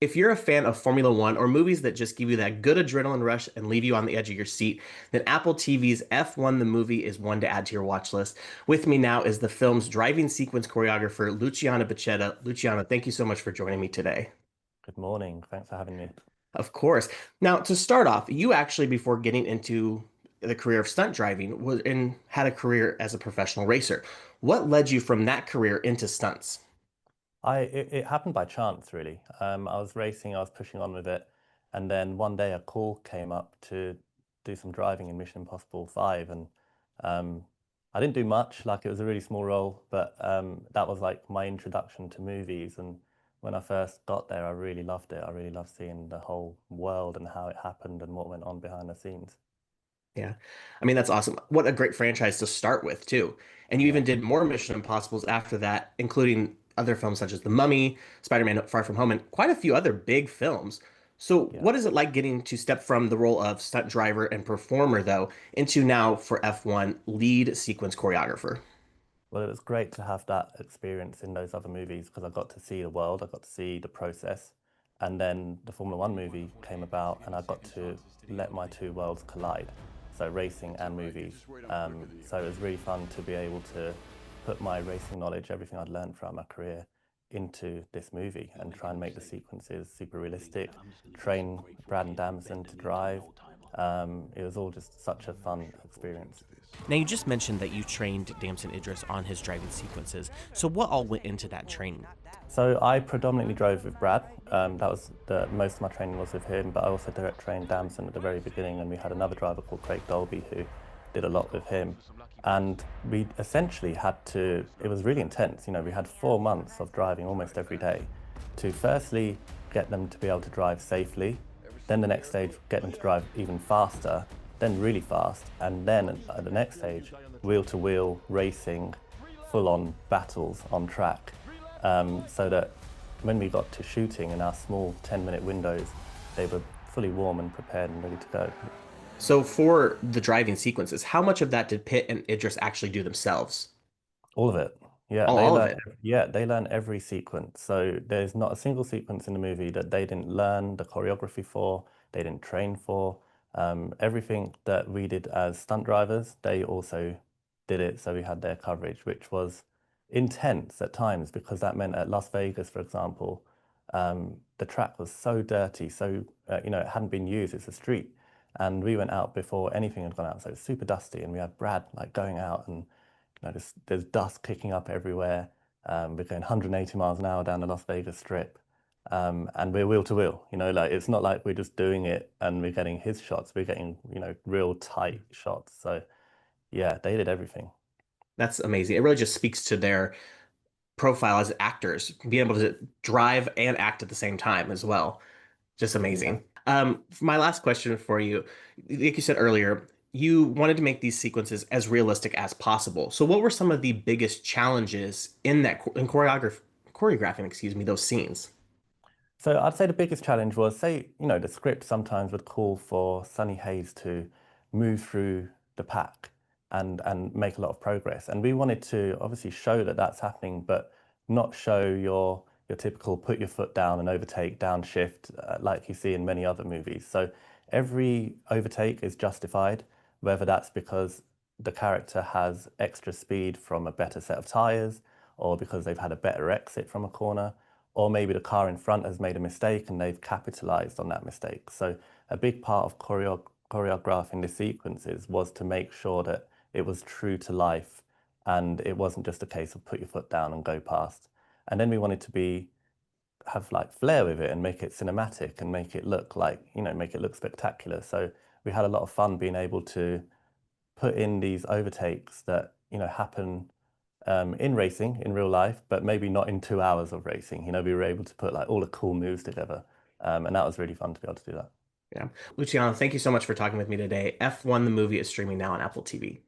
If you're a fan of Formula One or movies that just give you that good adrenaline rush and leave you on the edge of your seat, then Apple TV's F1 the movie is one to add to your watch list. With me now is the film's driving sequence choreographer, Luciana Bacchetta. Luciana, thank you so much for joining me today. Good morning. Thanks for having me. Of course. Now, to start off, you actually, before getting into the career of stunt driving, had a career as a professional racer. What led you from that career into stunts? It happened by chance, really. I was racing, I was pushing on with it, and then one day a call came up to do some driving in Mission Impossible 5, and um, I didn't do much. Like it was a really small role, but that was like my introduction to movies. And when I first got there, I really loved it. I really loved seeing the whole world and how it happened and what went on behind the scenes. Yeah. I mean, that's awesome. What a great franchise to start with, too. And you Yeah. even did more Mission Impossibles after that, including other films such as The Mummy, Spider-Man Far From Home, and quite a few other big films. So, Yeah. what is it like getting to step from the role of stunt driver and performer, though, into now for F1 lead sequence choreographer? Well, it was great to have that experience in those other movies because I got to see the world, I got to see the process, and then the Formula One movie came about, and I got to let my two worlds collide, so racing and movies. So it was really fun to be able to put my racing knowledge, everything I'd learned throughout my career, into this movie and try and make the sequences super realistic, train Brad and Damson to drive. It was all just such a fun experience. Now, you just mentioned that you trained Damson Idris on his driving sequences. So, what all went into that training? So I predominantly drove with Brad. That was the most of my training was with him, but I also direct trained Damson at the very beginning, and we had another driver called Craig Dolby who did a lot with him. And we essentially had to, it was really intense. You know, we had 4 months of driving almost every day to firstly get them to be able to drive safely, then the next stage, get them to drive even faster, then really fast, and then at the next stage, wheel to wheel racing, full on battles on track so that when we got to shooting in our small 10-minute windows, they were fully warm and prepared and ready to go. So, for the driving sequences, how much of that did Pitt and Idris actually do themselves? All of it. Yeah, All of it. they learn every sequence. So there's not a single sequence in the movie that they didn't learn the choreography for, they didn't train for. Everything that we did as stunt drivers, they also did it. So we had their coverage, which was intense at times because that meant at Las Vegas, for example, the track was so dirty, so it hadn't been used. It's a street, and we went out before anything had gone out, so it was super dusty. And we had Brad like going out and there's dust kicking up everywhere. We're going 180 miles an hour down the Las Vegas Strip, and we're wheel to wheel. Like it's not like we're just doing it and we're getting his shots. We're getting real tight shots. So yeah, they did everything. That's amazing. It really just speaks to their profile as actors, being able to drive and act at the same time as well. Just Yeah. amazing. For my last question for you, like you said earlier, you wanted to make these sequences as realistic as possible. So, what were some of the biggest challenges in choreographing, excuse me, those scenes? So I'd say the biggest challenge was, say, the script sometimes would call for Sonny Hayes to move through the pack and make a lot of progress. And we wanted to obviously show that that's happening, but not show your typical put your foot down and overtake downshift like you see in many other movies. So every overtake is justified, whether that's because the character has extra speed from a better set of tires or because they've had a better exit from a corner or maybe the car in front has made a mistake and they've capitalized on that mistake. So a big part of choreographing the sequences was to make sure that it was true to life and it wasn't just a case of put your foot down and go past. And then we wanted to be have like flair with it and make it cinematic and make it look like, make it look spectacular. So we had a lot of fun being able to put in these overtakes that, happen in racing in real life, but maybe not in 2 hours of racing. We were able to put like all the cool moves together. And that was really fun to be able to do that. Yeah. Luciano, thank you so much for talking with me today. F1 the movie is streaming now on Apple TV.